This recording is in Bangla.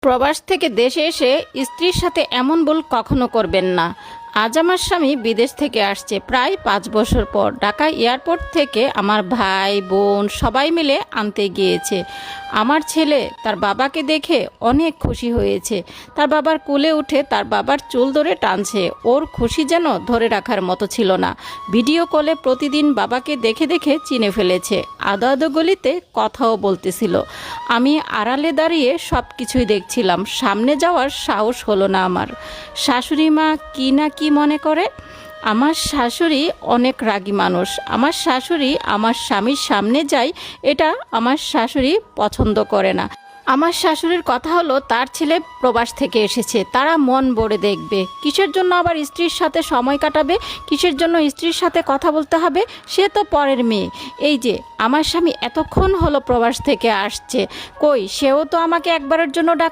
প্রবাস থেকে দেশে এসে স্ত্রীর সাথে এমন ভুল কখনো করবেন না। আজ আমার স্বামী বিদেশ থেকে আসছে প্রায় 5 বছর পর। ঢাকা এয়ারপোর্ট থেকে আমার ভাই বোন সবাই মিলে আনতে গিয়েছে। আমার ছেলে তার বাবাকে দেখে অনেক খুশি হয়েছে। তার বাবার কোলে উঠে তার বাবার চুল ধরে টানছে। ওর খুশি যেন ধরে রাখার মতো ছিল না। ভিডিও কলে প্রতিদিন বাবাকে দেখে দেখে চিনে ফেলেছে। আদো আদো গলিতে কথাও বলতেছিল। আমি আড়ালে দাঁড়িয়ে সব কিছুই দেখছিলাম। সামনে যাওয়ার সাহস হলো না আমার। শাশুড়ি মা কি না কি মনে করে। আমার শাশুড়ি অনেক রাগী মানুষ। আমার শাশুড়ি আমার স্বামীর সামনে যায়, এটা আমার শাশুড়ি পছন্দ করে না। আমার শাশুড়ির কথা হলো তার ছেলে প্রবাস থেকে এসেছে, তারা মন ভরে দেখবে। কিসের জন্য আবার স্ত্রীর সাথে সময় কাটাবে, কিসের জন্য স্ত্রীর সাথে কথা বলতে হবে, সে তো পরের মেয়ে। এই যে আমার স্বামী এতক্ষণ হলো প্রবাস থেকে আসছে, কই সেও তো আমাকে একবারের জন্য ডাক